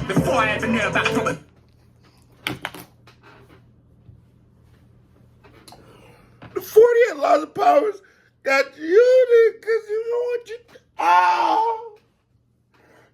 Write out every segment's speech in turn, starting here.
before I ever knew about proper. The 48 Laws of Powers got you because you know what you... Oh!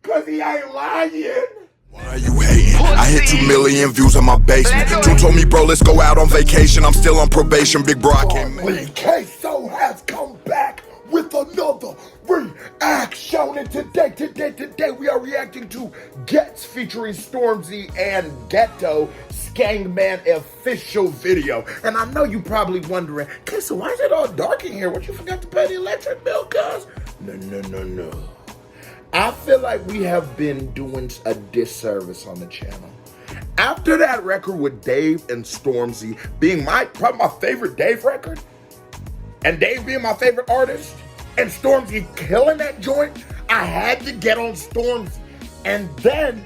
Because he ain't lying. Why are you hating? I hit 2 million views on my basement. June told me, bro, let's go out on vacation. I'm still on probation, big bro, I can't make. Queso has come back with another reaction. And today we are reacting to Ghetts featuring Stormzy and Ghetto Skengman official video. And I know you probably wondering, Queso, why is it all dark in here? What, you forgot to pay the electric bill, cuz? No. I feel like we have been doing a disservice on the channel. After that record with Dave and Stormzy being probably my favorite Dave record, and Dave being my favorite artist, and Stormzy killing that joint, I had to get on Stormzy. And then,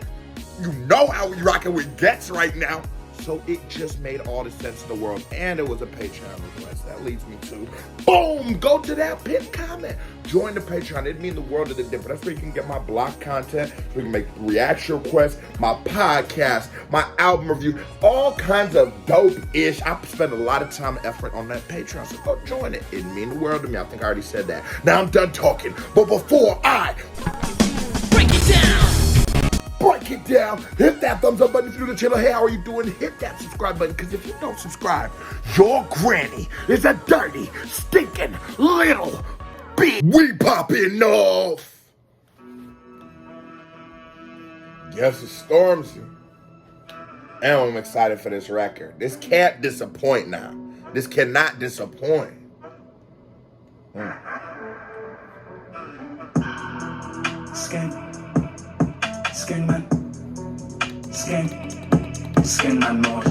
you know how we rocking with Ghetts right now. So it just made all the sense in the world. And it was a Patreon request. That leads me to, boom, go to that pinned comment. Join the Patreon. It'd mean the world to the difference. That's where you can get my blog content. We can make reaction requests, my podcast, my album review, all kinds of dope-ish. I spend a lot of time and effort on that Patreon. So go join it. It'd mean the world to me. I think I already said that. Now I'm done talking. But before I Break it down, hit that thumbs up button if you're new to the channel. Hey, how are you doing? Hit that subscribe button, because if you don't subscribe, your granny is a dirty, stinking little bitch. We popping off. Yes, it's Stormzy. And I'm excited for this record. This can't disappoint now. This cannot disappoint. Skengman, Skengman mode.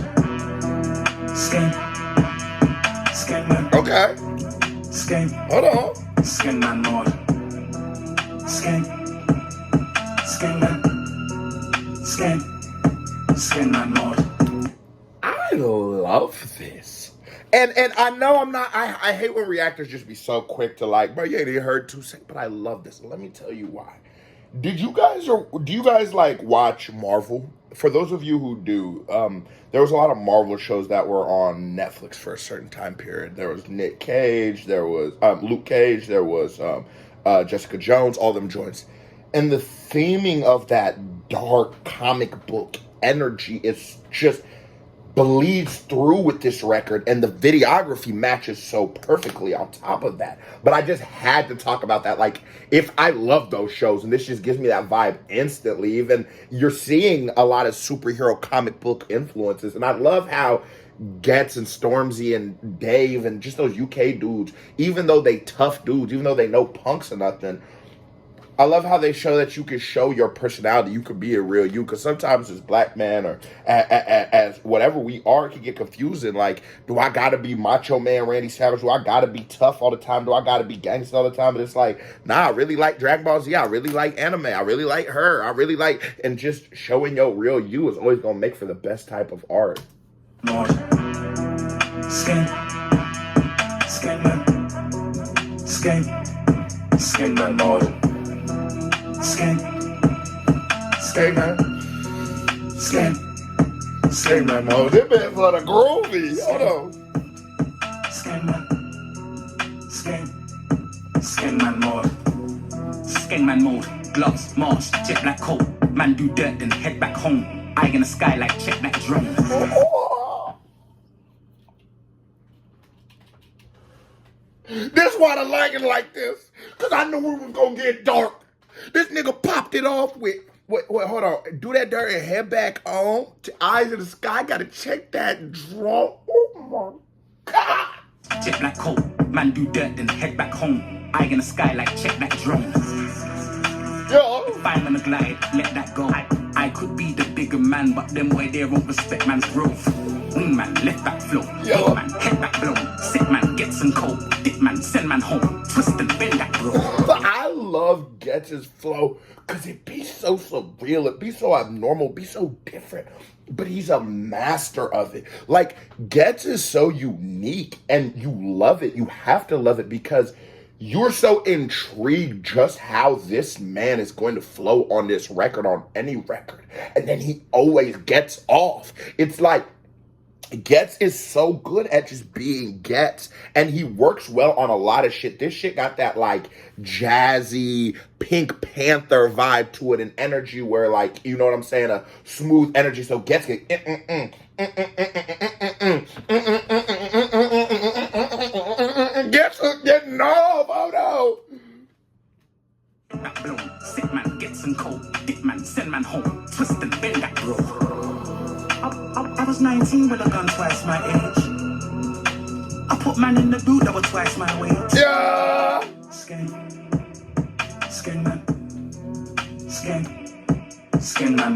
Skengman. Okay. Hold on. Skengman mode. Skengman mode. I love this. And I know I'm not, I hate when reactors just be so quick to like, bro, you ain't even heard 2 seconds, but I love this. Let me tell you why. Do you guys like watch Marvel? For those of you who do, there was a lot of Marvel shows that were on Netflix for a certain time period. There was Nick Cage, there was Luke Cage, there was Jessica Jones, all them joints. And the theming of that dark comic book energy is just bleeds through with this record, and the videography matches so perfectly on top of that. But I just had to talk about that. Like, if I love those shows, and this just gives me that vibe instantly. Even you're seeing a lot of superhero comic book influences, and I love how Ghetts and Stormzy and Dave and just those UK dudes, even though they tough dudes, even though they know punks or nothing, I love how they show that you can show your personality. You could be a real you. Because sometimes as black man or as whatever we are, it can get confusing. Like, do I got to be Macho Man Randy Savage? Do I got to be tough all the time? Do I got to be gangster all the time? But it's like, nah, I really like Dragon Ball Z. I really like anime. I really like her. I really like... And just showing your real you is always going to make for the best type of art. Mode. Skengman mode. Skengman mode. This bitch for the groovy. Hold on. Skengman mode. Skengman mode. Gloves, march, jet black coat. Man do dirt, then head back home. Eye in the sky like check that drone. This why I like it like this. Because I knew we was going to get dark. This nigga popped it off with, wait, hold on. Do that dirt and head back on. Eyes in the sky. Got to check that drone. Oh my God. Jet black coat. Man do dirt, then head back home. Eye in the sky like check that drone. Yo. Fine on the glide, let that go. I could be the bigger man, but them boy they won't respect man's growth. Wingman, left back flow. Yo. Man, head back blown. Sick man, get some cold. Dick man, send man home. Twist and bend that bro. I love Ghetts' flow because it be so surreal. It be so abnormal. Be so different. But he's a master of it. Like, Ghetts is so unique and you love it. You have to love it because you're so intrigued just how this man is going to flow on this record, on any record. And then he always gets off. It's like, Ghetts is so good at just being Ghetts, and he works well on a lot of shit. This shit got that like jazzy Pink Panther vibe to it, and energy where like, you know what I'm saying, a smooth energy. So Ghetts get Ghetts getting off. Oh no. That blow, sick man gets some cold, dip man, send man home, twist and bend that bro. I was 19 with a gun twice my age. I put man in the boot that was twice my weight. Yeah. Skengman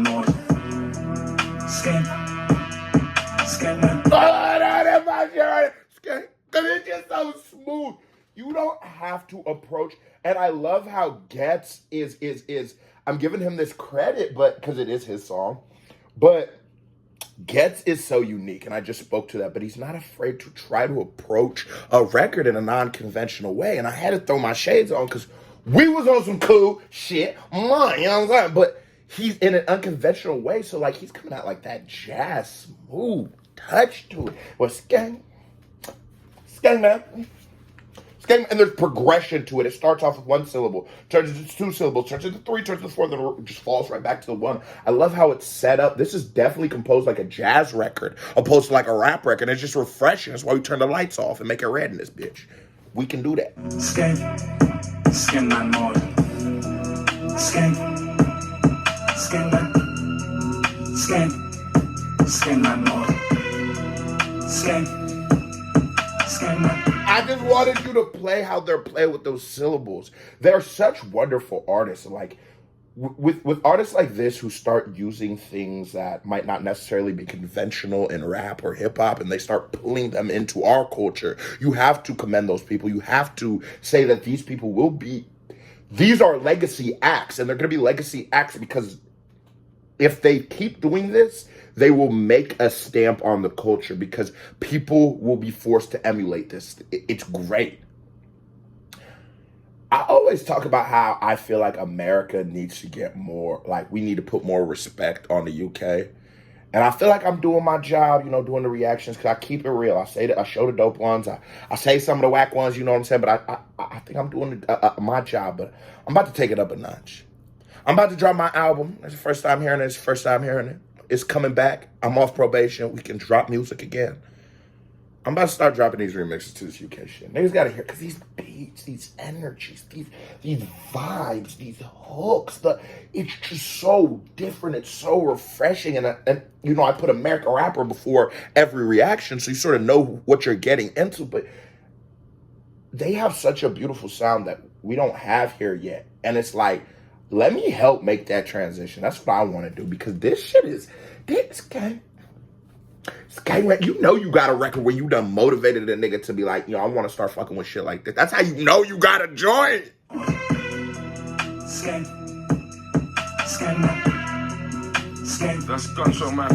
mode. Skengman. Oh, that's my shit. Because it's just so smooth. You don't have to approach. And I love how Ghetts is. I'm giving him this credit, but because it is his song. But Ghetts is so unique, and I just spoke to that, but he's not afraid to try to approach a record in a non-conventional way. And I had to throw my shades on because we was on some cool shit, you know what I'm saying? But he's in an unconventional way, so like he's coming out like that jazz, smooth touch to it. Well, Skengman. And there's progression to it. It starts off with one syllable, turns into two syllables, turns into three, turns into four, then it just falls right back to the one. I love how it's set up. This is definitely composed like a jazz record, opposed to like a rap record. It's just refreshing. That's why we turn the lights off and make it red in this bitch. We can do that. Skengman mode. Skengman mode. I just wanted you to play how they're playing with those syllables. They're such wonderful artists. Like with artists like this who start using things that might not necessarily be conventional in rap or hip hop, and they start pulling them into our culture, you have to commend those people. You have to say that these people will be, these are legacy acts, and they're going to be legacy acts because if they keep doing this, they will make a stamp on the culture because people will be forced to emulate this. It's great. I always talk about how I feel like America needs to get more, like we need to put more respect on the UK. And I feel like I'm doing my job, you know, doing the reactions because I keep it real. I say that, I show the dope ones. I say some of the whack ones, you know what I'm saying? But I think I'm doing my job, but I'm about to take it up a notch. I'm about to drop my album. It's the first time hearing it. It's the first time hearing it. It's coming back. I'm off probation. We can drop music again. I'm about to start dropping these remixes to this UK shit. Niggas gotta hear, because these beats, these energies, these vibes, these hooks, it's just so different. It's so refreshing. And you know, I put American rapper before every reaction, so you sort of know what you're getting into. But they have such a beautiful sound that we don't have here yet. And it's like, let me help make that transition. That's what I want to do, because this shit is, this guy, you know you got a record where you done motivated a nigga to be like, you know, I want to start fucking with shit like this. That's how you know you got a joint. That's gunshot man.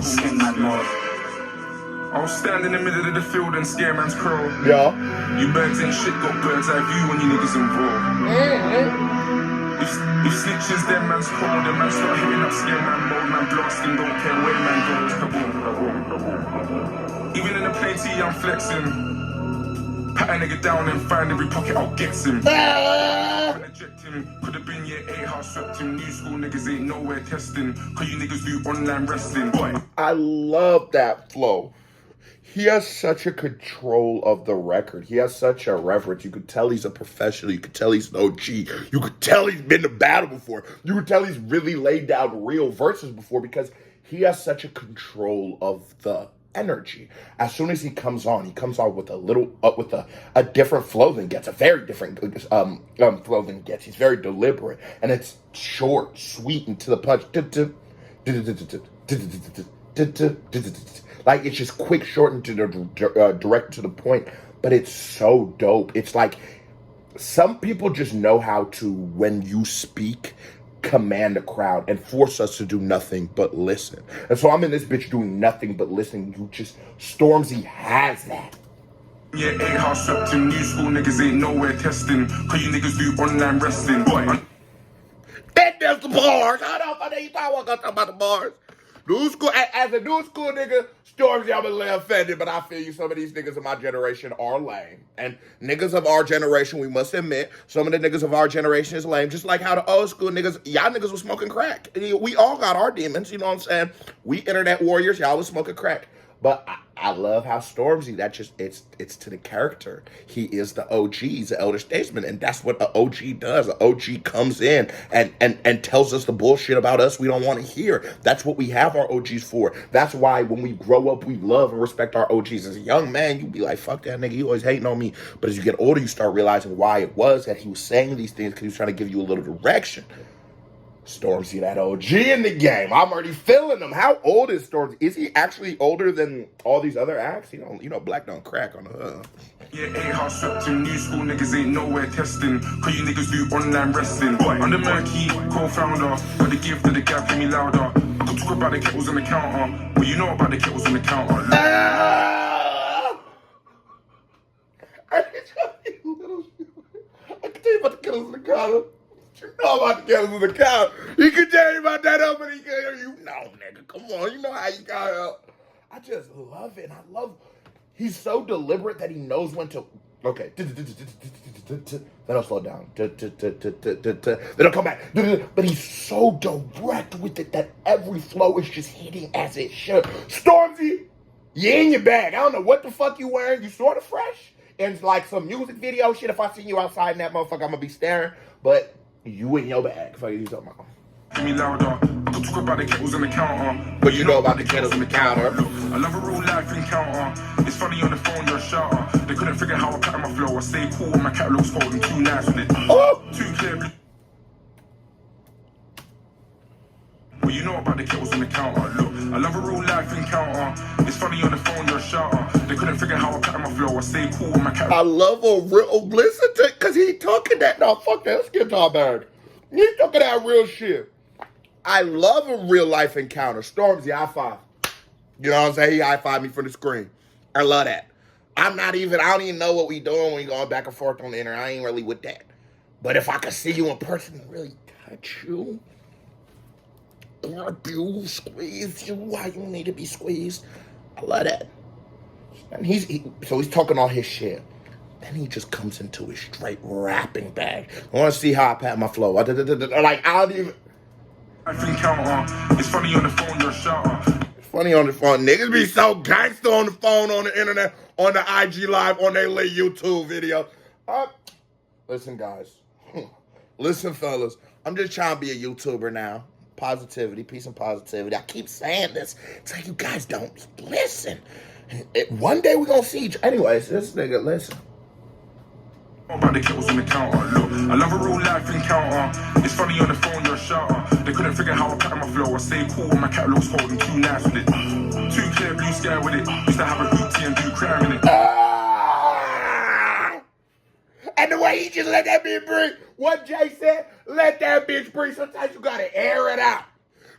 I'll stand in the middle of the field and scare man's crow. Yeah. You birds ain't shit, got bird's eye view when you niggas involved. If snitches, then man's cold, then man start hitting up scare man mode, man blasting, don't care where man goes. Kaboom. Even in the plane T, I'm flexing. Pat a nigga down and find every pocket I'll get him. Eject him, could have been year 8, how swept him. New school niggas ain't nowhere testing, cause you niggas do online wrestling. Boy. I love that flow. He has such a control of the record. He has such a reverence. You could tell he's a professional. You could tell he's an OG. You could tell he's been to battle before. You could tell he's really laid down real verses before, because he has such a control of the energy. As soon as he comes on with a different flow than Ghetts, a very different flow than Ghetts. He's very deliberate, and it's short, sweet, and to the punch. Like, it's just quick, short, and direct to the point. But it's so dope. It's like, some people just know how to, when you speak, command a crowd and force us to do nothing but listen. And so I'm in this bitch doing nothing but listening. Stormzy has that. Yeah, 8 house swept him. New school niggas ain't nowhere testing. Cause you niggas do online wrestling. There's the bars. I don't know you talk about the bars. New school, as a new school nigga, Stormzy, I'm a little offended, but I feel you. Some of these niggas of my generation are lame. And niggas of our generation, we must admit, some of the niggas of our generation is lame. Just like how the old school niggas, y'all niggas was smoking crack. We all got our demons, you know what I'm saying? We internet warriors, y'all was smoking crack. But I love how Stormzy, that just, it's to the character. He is the OG, he's the elder statesman, and that's what an OG does. An OG comes in and tells us the bullshit about us we don't want to hear. That's what we have our OGs for. That's why when we grow up, we love and respect our OGs. As a young man, you be like, fuck that nigga, you always hating on me. But as you get older, you start realizing why it was that he was saying these things, because he was trying to give you a little direction. Stormzy, that OG in the game. I'm already feeling him. How old is Stormzy? Is he actually older than all these other acts? You know, black don't crack on the hood. Yeah, 8 house swept him. New school niggas ain't nowhere testing. Cause you niggas do online wrestling. I'm the murky co-founder. But the gift of the gap, hear me louder. I could talk about the kettles on the counter. But you know about the kettles on the counter. I can tell you about the kettles on the counter. You know about the kettles on the counter. He can tell you about that up, but he can't hear you. No, nigga, come on. You know how you got up. I just love it. He's so deliberate that he knows when to, okay. Then I'll slow down. Then I'll come back. But he's so direct with it that every flow is just hitting as it should. Stormzy, you in your bag. I don't know what the fuck you wearing. You sort of fresh. And it's like some music video shit. If I see you outside in that motherfucker, I'm gonna be staring. But you in your bag. Fuck you talking about. Hear me louder. I could talk about the kettles on the counter. But you know about the kettles on the counter. I love a real life encounter. It's funny on the phone, you're a shouter. They couldn't figure how I pattern my flow. I stay cool when my catalog's holding too nice with it. Oh! Too clear blue. Well, you know about the kettles on the counter. Look, I love a real life encounter. It's funny on the phone, you're a shouter. They couldn't figure how I pattern my flow. I stay cool when my catalog. I love a real, listen to, cause he talking that, no, fuck that, let's get top bag. He talking that real shit. I love a real life encounter. Stormzy, high five. You know what I'm saying? He high five me from the screen. I love that. I don't even know what we doing when we going back and forth on the internet. I ain't really with that. But if I could see you in person and really touch you, grab you, squeeze you how you need to be squeezed, I love that. And so he's talking all his shit. Then he just comes into his straight rapping bag. I want to see how I pat my flow. Like, I don't even... It's funny on the phone, you're a shouter. It's funny on the phone. Niggas be so gangster on the phone, on the internet, on the IG live, on their little YouTube video. Listen, guys. Listen, fellas. I'm just trying to be a YouTuber now. Positivity, peace and positivity. I keep saying this so you guys don't listen. One day we're going to see each... Anyways, this nigga, listen. About the kettles on the counter. Look, I love a real life encounter. It's funny on the phone, you're a shouter. They couldn't figure how I pattern my flow. I stay cool when my catalog's holding too nice with it. Too clear blue sky with it. Used to have a hoopty and do crime in it. And the way he just let that bitch breathe. What Jay said, let that bitch breathe. Sometimes you gotta air it out.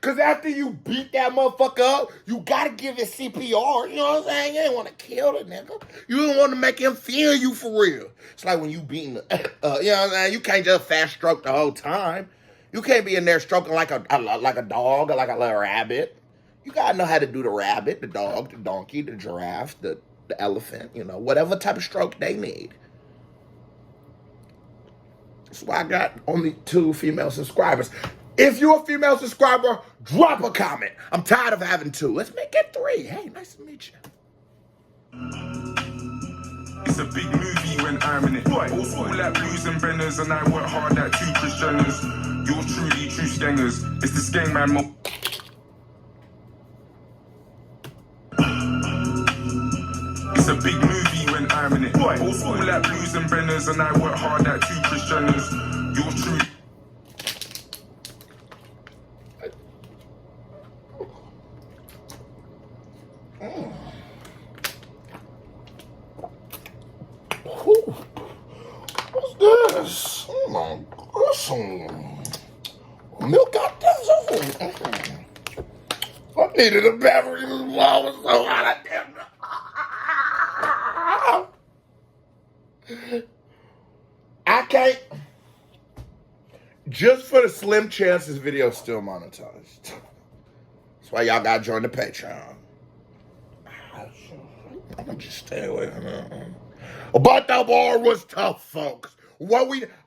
Cause after you beat that motherfucker up, you gotta give it CPR. You know what I'm saying? You ain't wanna kill the nigga. You don't wanna make him feel you for real. It's like when you beating you know what I'm saying? You can't just fast stroke the whole time. You can't be in there stroking like a dog or like a little rabbit. You gotta know how to do the rabbit, the dog, the donkey, the giraffe, the elephant, you know, whatever type of stroke they need. That's why I got only 2 female subscribers. If you're a female subscriber, drop a comment. I'm tired of having 2. Let's make it 3. Hey, nice to meet you. It's a big movie when I'm in it. Old school like blues and benders, and I work hard like 2 Christianers. You're truly true skengers. It's the Skengman mo. It's a big movie when I'm in it. Old school like blues and benders, and I work hard like 2 Christianers. You're truly. What's this? Oh my gosh. Milk out there. I needed a beverage. I was so hot. I can't. Just for the slim chance this video's still monetized. That's why y'all gotta join the Patreon. I'm gonna just stay away from that. But the bar was tough, folks.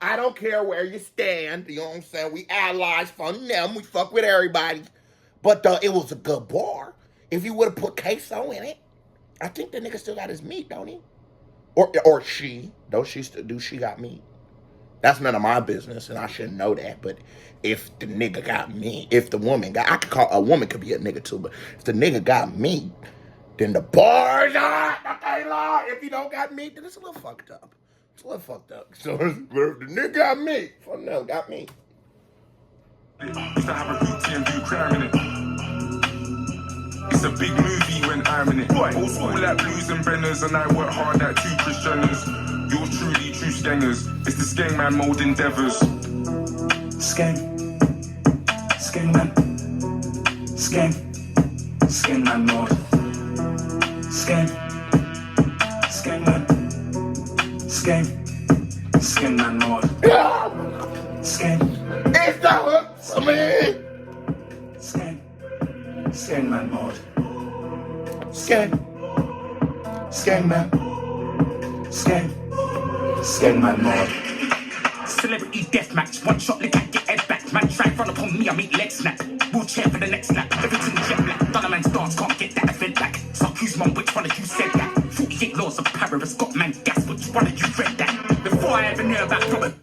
I don't care where you stand. You know what I'm saying? We allies, fun them. We fuck with everybody. But it was a good bar. If you would have put queso in it, I think the nigga still got his meat, don't he? Or she. Do she got meat? That's none of my business, and I shouldn't know that. But if the nigga got meat, if the woman got, I could call a woman could be a nigga too. But if the nigga got meat, then the bar's hot. Okay, lie. If he don't got meat, then it's a little fucked up. It's a little fucked up. So if the nigga got meat, fuck no, got meat. Used to have a routine and do crime in it. It's a big movie when I'm in it. Old school like blues and benners, and I work hard like two Christianers. Yours truly, true skengers. It's the Skengman mode endeavors. Skengman mode. Skengman mode. It's the hook for me. Skengman mode. Skengman mode. Celebrity deathmatch, one shot lick at get head back. Man try front upon me, I make leg snap. We'll chair for the next lap. Everything jet black. Done a man's dance, can't get that event back. Suck whose mum, which one of you said that? 48 laws of Paris, got man gas, which one of you read that? Before I ever knew about Robert.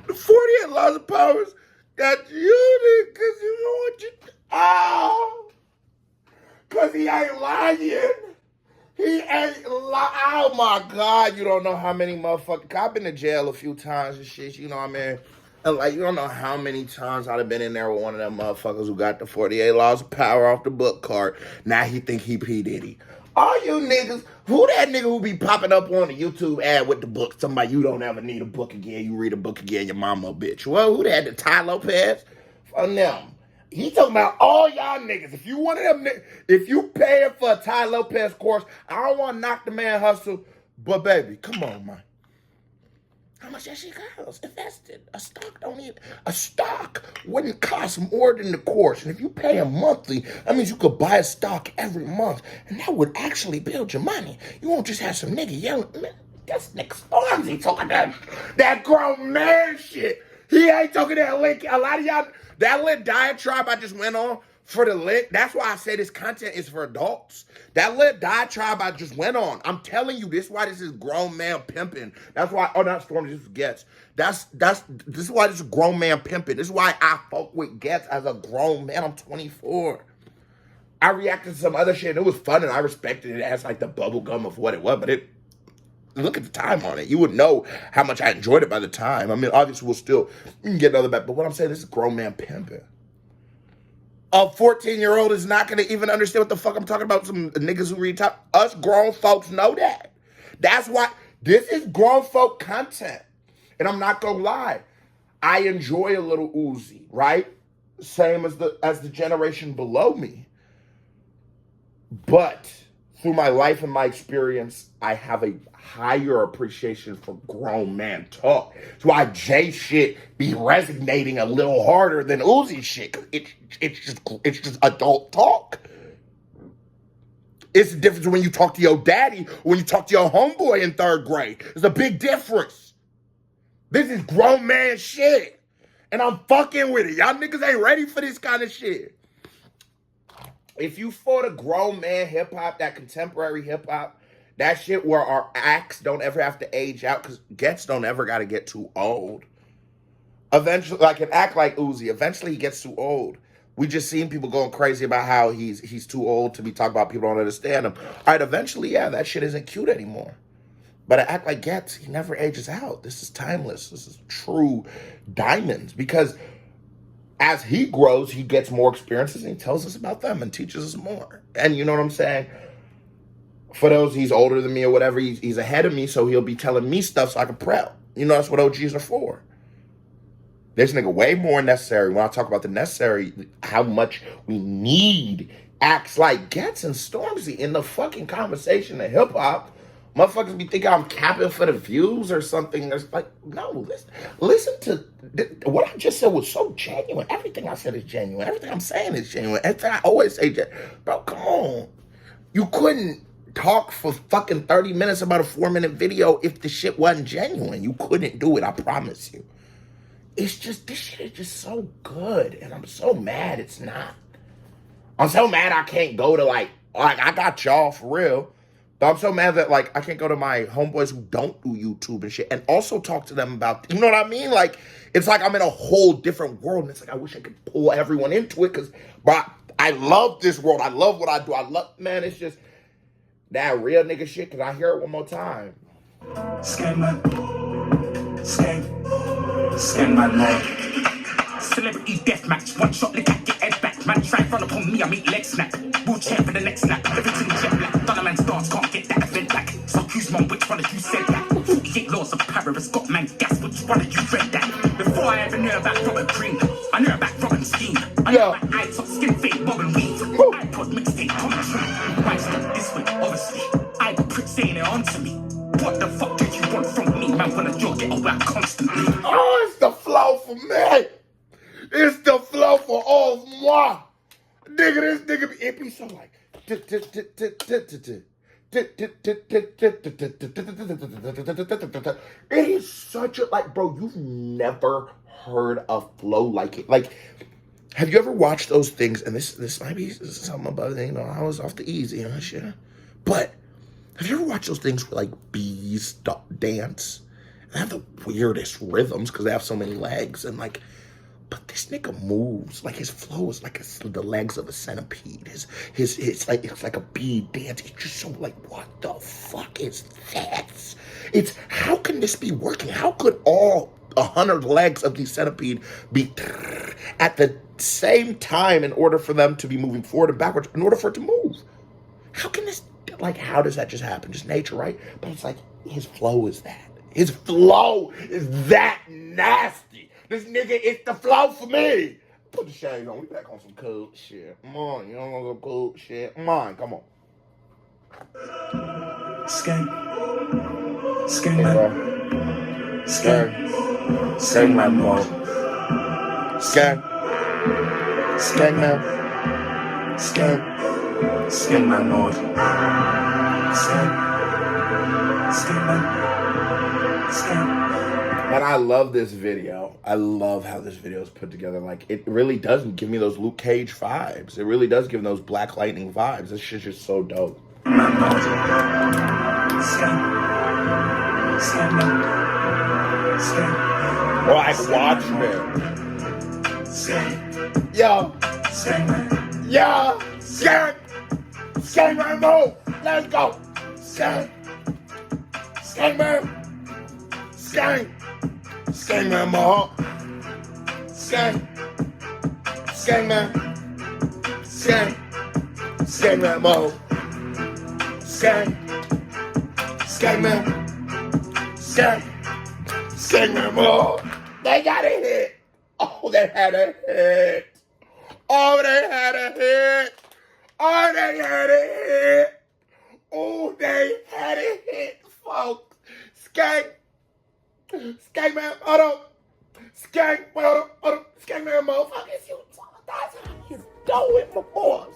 The 48 laws of powers that you did, because you know what you... Oh! Because he ain't lying. He ain't lying. Oh, my God. You don't know how many motherfuckers... I've been to jail a few times and shit, you know what I mean? And, like, you don't know how many times I'd have been in there with one of them motherfuckers who got the 48 laws of power off the book card. Now he think he P. Diddy. All you niggas, who that nigga who be popping up on the YouTube ad with the book? Somebody, you don't ever need a book again. You read a book again, your mama a bitch. Well, who that? The Ty Lopez? From them. He talking about all y'all niggas. If you one of them niggas, if you paying for a Ty Lopez course, I don't want to knock the man hustle, but baby, come on, man. How much that shit costs? Invested. A stock wouldn't cost more than the course. And if you pay him monthly, that means you could buy a stock every month. And that would actually build your money. You won't just have some nigga yelling, man, that's Nick Stormzy talking that grown man shit. He ain't talking that lick. A lot of y'all, that lit diatribe I just went on for the lit. That's why I say this content is for adults. That lit diatribe I just went on. I'm telling you, this is why this is grown man pimping. That's why, oh, not Stormzy, this is Ghetts. This is why this is grown man pimping. This is why I fuck with Ghetts as a grown man. I'm 24. I reacted to some other shit, and it was fun, and I respected it as like the bubble gum of what it was, but look at the time on it. You would know how much I enjoyed it by the time. I mean, obviously, we can get another back, but what I'm saying, this is grown man pimping. A 14-year-old is not going to even understand what the fuck I'm talking about. Some niggas who read top. Us grown folks know that. That's why this is grown folk content. And I'm not going to lie. I enjoy a little Uzi, right? Same as the generation below me. But through my life and my experience, I have a higher appreciation for grown man talk. That's why Jay shit be resonating a little harder than Uzi shit. It's just adult talk. It's the difference when you talk to your daddy, when you talk to your homeboy in 3rd grade. There's a big difference. This is grown man shit. And I'm fucking with it. Y'all niggas ain't ready for this kind of shit. If you for the grown man hip hop, that contemporary hip hop, that shit where our acts don't ever have to age out, because Ghetts don't ever got to get too old. Eventually, like an act like Uzi, eventually he gets too old. We just seen people going crazy about how he's too old to be talking about, people don't understand him. All right, eventually, yeah, that shit isn't cute anymore. But an act like Ghetts, he never ages out. This is timeless. This is true diamonds, because as he grows, he gets more experiences and he tells us about them and teaches us more. And you know what I'm saying? For those, he's older than me or whatever, he's ahead of me, so he'll be telling me stuff so I can prep. You know, that's what OGs are for. This nigga way more necessary. When I talk about the necessary, how much we need acts like Ghetts and Stormzy in the fucking conversation of hip hop. Motherfuckers be thinking I'm capping for the views or something. It's like, no, listen to what I just said was so genuine. Everything I said is genuine. Everything I'm saying is genuine. Everything I always say, bro, come on. You couldn't talk for fucking 30 minutes about a 4-minute video if the shit wasn't genuine. You couldn't do it, I promise you. It's just, this shit is just so good. And I'm so mad it's not. I'm so mad I can't go to like I got y'all for real. But I'm so mad that like I can't go to my homeboys who don't do YouTube and shit and also talk to them about, you know what I mean? Like, it's like I'm in a whole different world. And it's like I wish I could pull everyone into it because, bro, I love this world. I love what I do. Man, it's just that real nigga shit. Can I hear it one more time? Skengman. Skengman, man. Celebrity deathmatch, one shot, lick at get head back. Man, try front upon me, I make leg snap. Wheelchair for the next snap. Everything jet black. Done a man's dance, can't get that event back. So who's mom, which one of you said that? 48 laws of Paris, got man's gas, which one of you read that? Before I ever knew about Robert Green, I knew about Robin Scheme. I knew about eye top, skin fade, bob and weave. iPod, mixtape, commentary. Why step this way, obviously. I prick saying it onto me. What the fuck do you want from me? Man, wanna jog it around constantly. Oh, it's the flow for me. It's the flow for all moi. Nigga, this nigga, it be so like. It is such a, like, bro, you've never heard a flow like it. Like, have you ever watched those things? And this might be something about it, you know, I was off the easy and shit. But have you ever watched those things where, like, bees dance? They have the weirdest rhythms because they have so many legs and, like, but this nigga moves like his flow is like the legs of a centipede. It's like a bee dance. It's just so like, what the fuck is that? It's how can this be working? How could all 100 legs of the centipede be at the same time in order for them to be moving forward and backwards in order for it to move? How can this, like, how does that just happen? Just nature, right? But it's like his flow is that. His flow is that nasty. This nigga, it's the flow for me. Put the shades on. We back on some cool shit. Come on, you don't want some cool shit. Come on. Skengman, mode. Skengman mode. Skengman. And I love this video. I love how this video is put together. Like, it really does give me those Luke Cage vibes. It really does give me those Black Lightning vibes. This shit's just so dope. Or like Watchmen. Yo. Skengman move. Let's go. Skengman mode. Skengman mode. Skengman mode. They got a hit. Oh, they had a hit. Oh, they had a hit. Folks. Skengman, hold up. Skengman, motherfuckers, that's how you do it, my boys.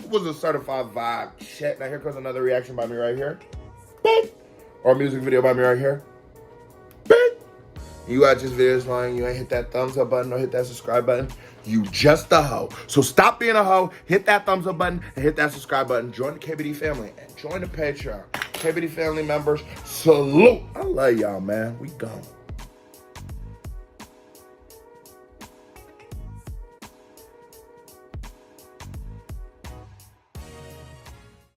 Was a certified vibe. Shit. Now here comes another reaction by me right here. Bing. Or a music video by me right here. Bing. You watch this video long, you ain't hit that thumbs up button or hit that subscribe button. You just a hoe. So stop being a hoe, hit that thumbs up button and hit that subscribe button. Join the KBD family and join the Patreon. KBD family members, salute. I love y'all, man. We gone.